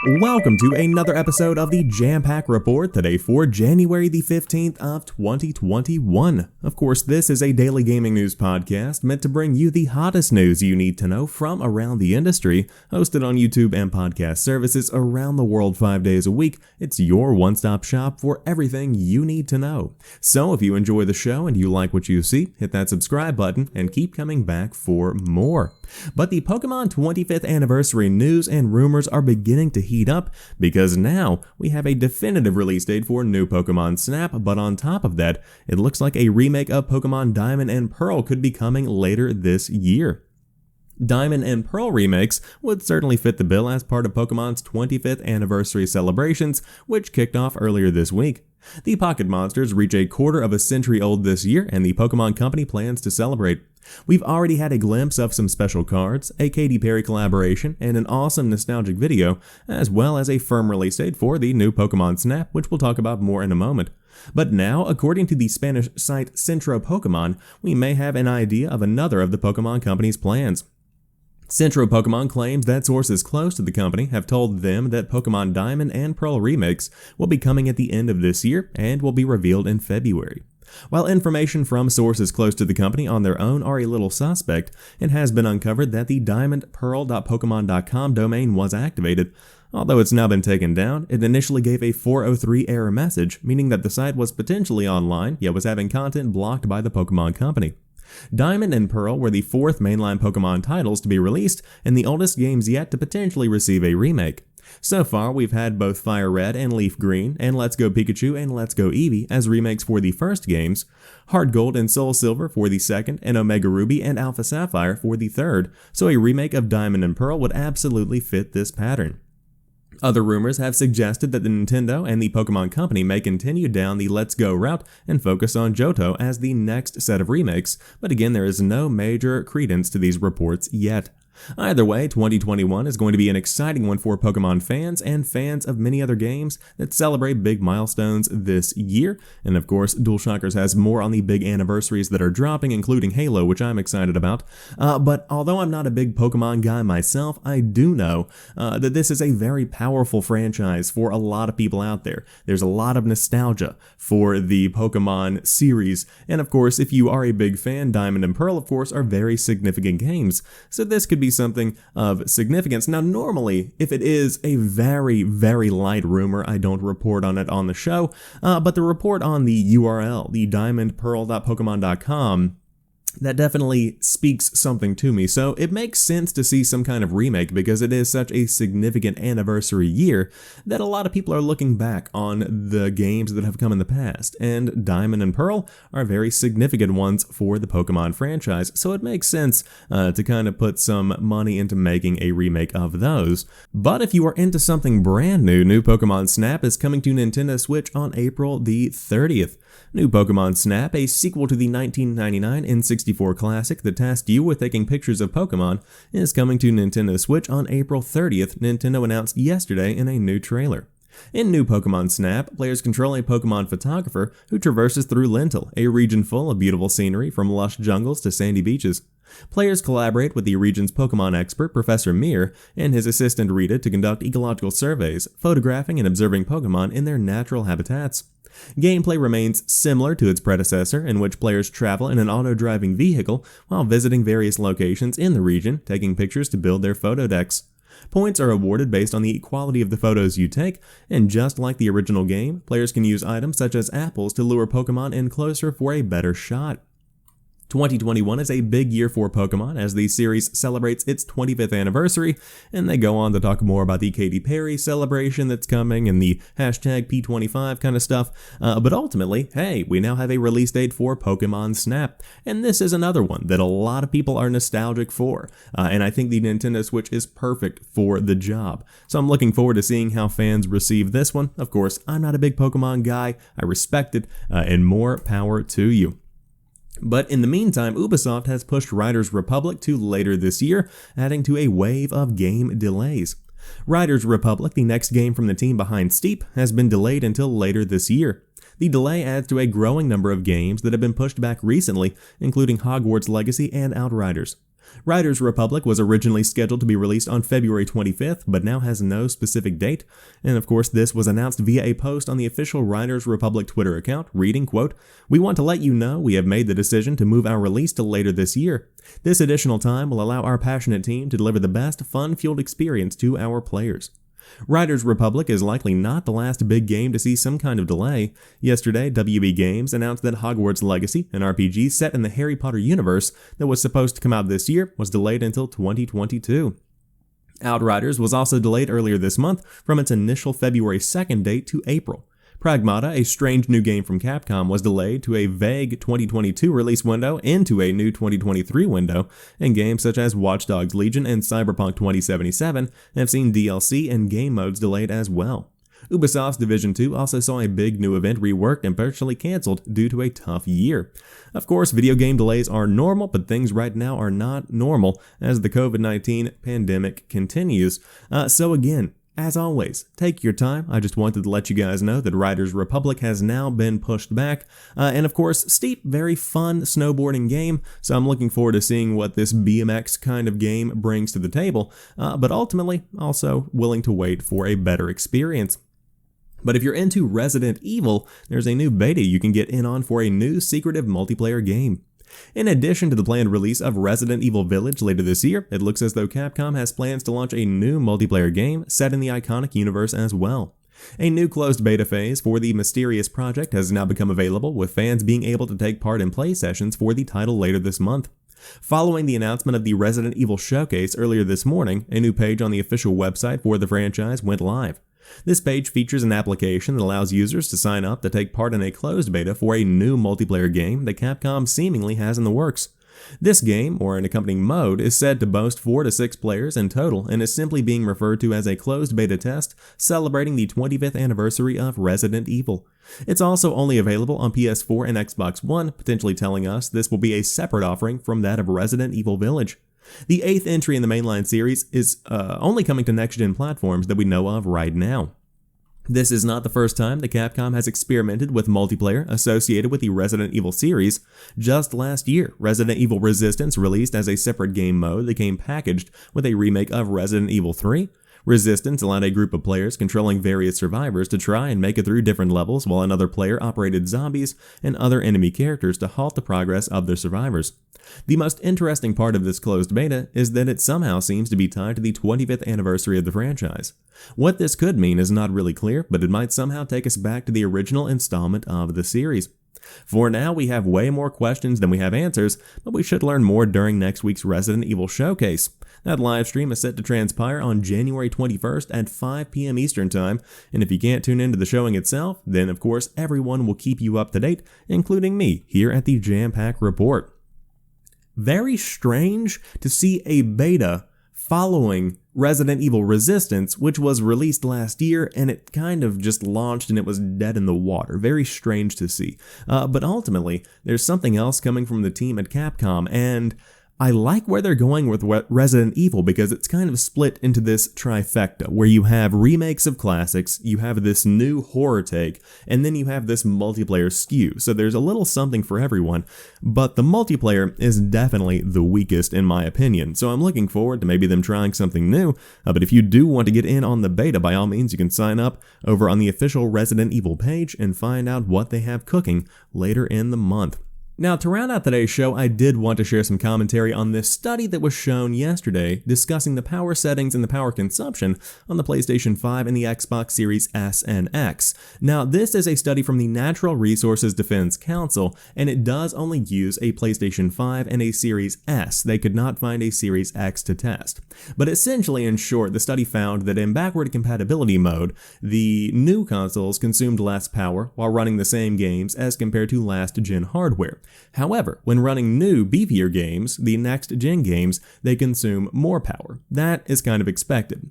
Welcome to another episode of the Jampack Report, today for January the 15th of 2021. Of course, this is a daily gaming news podcast meant to bring you the hottest news you need to know from around the industry. Hosted on YouTube and podcast services around the world 5 days a week, it's your one-stop shop for everything you need to know. So if you enjoy the show and you like what you see, hit that subscribe button and keep coming back for more. But the Pokemon 25th anniversary news and rumors are beginning to heat up because now we have a definitive release date for new Pokemon Snap, but on top of that, it looks like a remake of Pokemon Diamond and Pearl could be coming later this year. Diamond and Pearl remakes would certainly fit the bill as part of Pokemon's 25th anniversary celebrations, which kicked off earlier this week. The Pocket Monsters reach a quarter of a century old this year, and the Pokemon Company plans to celebrate. We've already had a glimpse of some special cards, a Katy Perry collaboration, and an awesome nostalgic video, as well as a firm release date for the new Pokemon Snap, which we'll talk about more in a moment. But now, according to the Spanish site Centro Pokemon, we may have an idea of another of the Pokemon Company's plans. Centro Pokemon claims that sources close to the company have told them that Pokemon Diamond and Pearl remakes will be coming at the end of this year and will be revealed in February. While information from sources close to the company on their own are a little suspect, it has been uncovered that the diamondpearl.pokemon.com domain was activated. Although it's now been taken down, it initially gave a 403 error message, meaning that the site was potentially online, yet was having content blocked by the Pokemon Company. Diamond and Pearl were the fourth mainline Pokemon titles to be released and the oldest games yet to potentially receive a remake. So far, we've had both Fire Red and Leaf Green, and Let's Go Pikachu and Let's Go Eevee as remakes for the first games, Heart Gold and Soul Silver for the second, and Omega Ruby and Alpha Sapphire for the third, so a remake of Diamond and Pearl would absolutely fit this pattern. Other rumors have suggested that the Nintendo and the Pokemon Company may continue down the Let's Go route and focus on Johto as the next set of remakes, but again, there is no major credence to these reports yet. Either way, 2021 is going to be an exciting one for Pokemon fans and fans of many other games that celebrate big milestones this year. And of course, DualShockers has more on the big anniversaries that are dropping, including Halo, which I'm excited about. But although I'm not a big Pokemon guy myself, I do know that this is a very powerful franchise for a lot of people out there. There's a lot of nostalgia for the Pokemon series. And of course, if you are a big fan, Diamond and Pearl, of course, are very significant games. So this could be something of significance. Now, normally, if it is a very, very light rumor, I don't report on it on the show, but the report on the URL, the diamondpearl.pokemon.com, that definitely speaks something to me, so it makes sense to see some kind of remake because it is such a significant anniversary year that a lot of people are looking back on the games that have come in the past, and Diamond and Pearl are very significant ones for the Pokemon franchise, so it makes sense to kind of put some money into making a remake of those. But if you are into something brand new, new Pokemon Snap is coming to Nintendo Switch on April the 30th. New Pokemon Snap, a sequel to the 1999 N64 classic that tasked you with taking pictures of Pokemon, is coming to Nintendo Switch on April 30th, Nintendo announced yesterday in a new trailer. In New Pokemon Snap, players control a Pokemon photographer who traverses through Lintel, a region full of beautiful scenery from lush jungles to sandy beaches. Players collaborate with the region's Pokemon expert, Professor Mir, and his assistant Rita to conduct ecological surveys, photographing and observing Pokemon in their natural habitats. Gameplay remains similar to its predecessor, in which players travel in an auto-driving vehicle while visiting various locations in the region, taking pictures to build their photo decks. Points are awarded based on the quality of the photos you take, and just like the original game, players can use items such as apples to lure Pokemon in closer for a better shot. 2021 is a big year for Pokemon as the series celebrates its 25th anniversary, and they go on to talk more about the Katy Perry celebration that's coming and the hashtag P25 kind of stuff, but ultimately, hey, we now have a release date for Pokemon Snap, and this is another one that a lot of people are nostalgic for, and I think the Nintendo Switch is perfect for the job. So I'm looking forward to seeing how fans receive this one. Of course, I'm not a big Pokemon guy, I respect it, and more power to you. But in the meantime, Ubisoft has pushed Riders Republic to later this year, adding to a wave of game delays. Riders Republic, the next game from the team behind Steep, has been delayed until later this year. The delay adds to a growing number of games that have been pushed back recently, including Hogwarts Legacy and Outriders. Riders Republic was originally scheduled to be released on February 25th, but now has no specific date. And of course, this was announced via a post on the official Riders Republic Twitter account, reading, quote, "We want to let you know we have made the decision to move our release to later this year. This additional time will allow our passionate team to deliver the best fun-fueled experience to our players." Riders Republic is likely not the last big game to see some kind of delay. Yesterday, WB Games announced that Hogwarts Legacy, an RPG set in the Harry Potter universe that was supposed to come out this year, was delayed until 2022. Outriders was also delayed earlier this month from its initial February 2nd date to April. Pragmata, a strange new game from Capcom, was delayed to a vague 2022 release window into a new 2023 window, and games such as Watch Dogs Legion and Cyberpunk 2077 have seen DLC and game modes delayed as well. Ubisoft's Division 2 also saw a big new event reworked and partially cancelled due to a tough year. Of course, video game delays are normal, but things right now are not normal as the COVID-19 pandemic continues. So again, as always, take your time. I just wanted to let you guys know that Riders Republic has now been pushed back. And of course, steep, very fun snowboarding game, so I'm looking forward to seeing what this BMX kind of game brings to the table, but ultimately also willing to wait for a better experience. But if you're into Resident Evil, there's a new beta you can get in on for a new Secretive multiplayer game. In addition to the planned release of Resident Evil Village later this year, it looks as though Capcom has plans to launch a new multiplayer game set in the iconic universe as well. A new closed beta phase for the mysterious project has now become available, with fans being able to take part in play sessions for the title later this month. Following the announcement of the Resident Evil Showcase earlier this morning, a new page on the official website for the franchise went live. This page features an application that allows users to sign up to take part in a closed beta for a new multiplayer game that Capcom seemingly has in the works. This game, or an accompanying mode, is said to boast 4 to 6 players in total and is simply being referred to as a closed beta test celebrating the 25th anniversary of Resident Evil. It's also only available on PS4 and Xbox One, potentially telling us this will be a separate offering from that of Resident Evil Village. The 8th entry in the mainline series is only coming to next-gen platforms that we know of right now. This is not the first time that Capcom has experimented with multiplayer associated with the Resident Evil series. Just last year, Resident Evil Resistance released as a separate game mode that came packaged with a remake of Resident Evil 3. Resistance allowed a group of players controlling various survivors to try and make it through different levels, while another player operated zombies and other enemy characters to halt the progress of their survivors. The most interesting part of this closed beta is that it somehow seems to be tied to the 25th anniversary of the franchise. What this could mean is not really clear, but it might somehow take us back to the original installment of the series. For now, we have way more questions than we have answers, but we should learn more during next week's Resident Evil Showcase. That live stream is set to transpire on January 21st at 5 p.m. Eastern Time, and if you can't tune into the showing itself, then of course everyone will keep you up to date, including me here at the Jampack Report. Very strange to see a beta following Resident Evil Resistance, which was released last year, and it kind of just launched and it was dead in the water. Very strange to see. But ultimately, there's something else coming from the team at Capcom, and I like where they're going with Resident Evil because it's kind of split into this trifecta where you have remakes of classics, you have this new horror take, and then you have this multiplayer skew. So there's a little something for everyone, but the multiplayer is definitely the weakest in my opinion. So I'm looking forward to maybe them trying something new, but if you do want to get in on the beta, by all means you can sign up over on the official Resident Evil page and find out what they have cooking later in the month. Now, to round out today's show, I did want to share some commentary on this study that was shown yesterday discussing the power settings and the power consumption on the PlayStation 5 and the Xbox Series S and X. Now, this is a study from the Natural Resources Defense Council, and it does only use a PlayStation 5 and a Series S. They could not find a Series X to test. But essentially, in short, the study found that in backward compatibility mode, the new consoles consumed less power while running the same games as compared to last-gen hardware. However, when running new, beefier games, the next-gen games, they consume more power. That is kind of expected.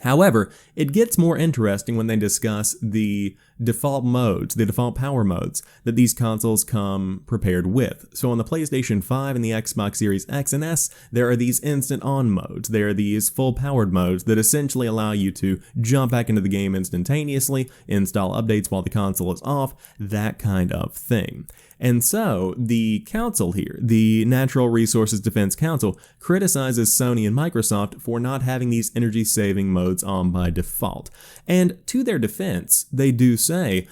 However, it gets more interesting when they discuss the default modes, the default power modes that these consoles come prepared with. So on the PlayStation 5 and the Xbox Series X and S, there are these instant on modes. There are these full powered modes that essentially allow you to jump back into the game instantaneously, install updates while the console is off, that kind of thing. And so the council here, the Natural Resources Defense Council, criticizes Sony and Microsoft for not having these energy saving modes on by default. And to their defense, they do say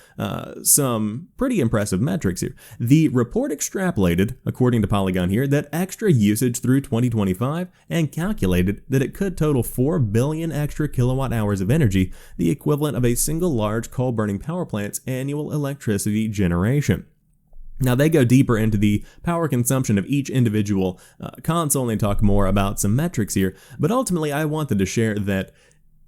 some pretty impressive metrics here. The report extrapolated, according to Polygon here, that extra usage through 2025 and calculated that it could total 4 billion extra kilowatt hours of energy, the equivalent of a single large coal-burning power plant's annual electricity generation. Now, they go deeper into the power consumption of each individual console, and they talk more about some metrics here, but ultimately I wanted to share that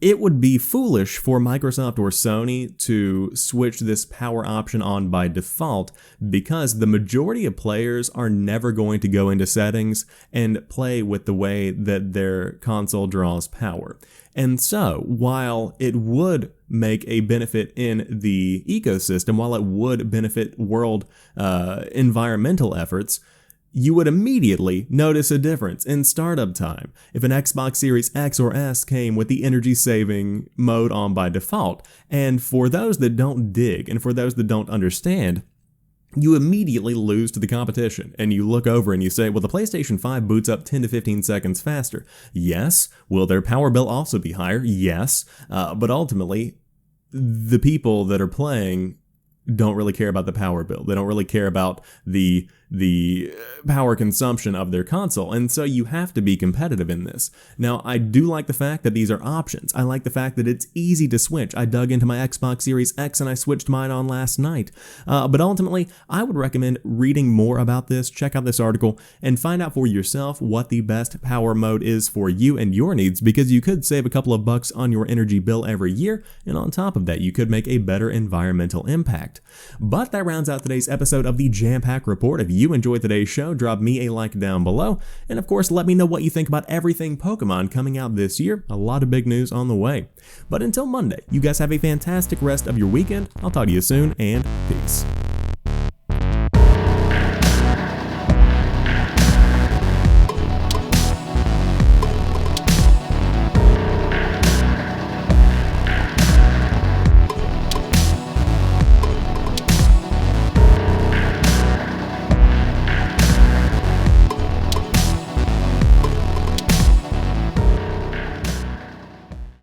it would be foolish for Microsoft or Sony to switch this power option on by default, because the majority of players are never going to go into settings and play with the way that their console draws power. And so, while it would make a benefit in the ecosystem, while it would benefit world environmental efforts, you would immediately notice a difference in startup time if an Xbox Series X or S came with the energy saving mode on by default. And for those that don't dig, and for those that don't understand, you immediately lose to the competition, and you look over and you say, well, the PlayStation 5 boots up 10 to 15 seconds faster. Yes. Will their power bill also be higher? Yes. But ultimately, the people that are playing don't really care about the power bill. They don't really care about the power consumption of their console, and so you have to be competitive in this. Now, I do like the fact that these are options. I like the fact that it's easy to switch. I dug into my Xbox Series X and I switched mine on last night. But ultimately, I would recommend reading more about this. Check out this article and find out for yourself what the best power mode is for you and your needs, because you could save a couple of bucks on your energy bill every year, and on top of that, you could make a better environmental impact. But that rounds out today's episode of the Jampack Report. If you enjoyed today's show, drop me a like down below, and of course let me know what you think about everything Pokemon coming out this year. A lot of big news on the way. But until Monday, you guys have a fantastic rest of your weekend. I'll talk to you soon, and peace.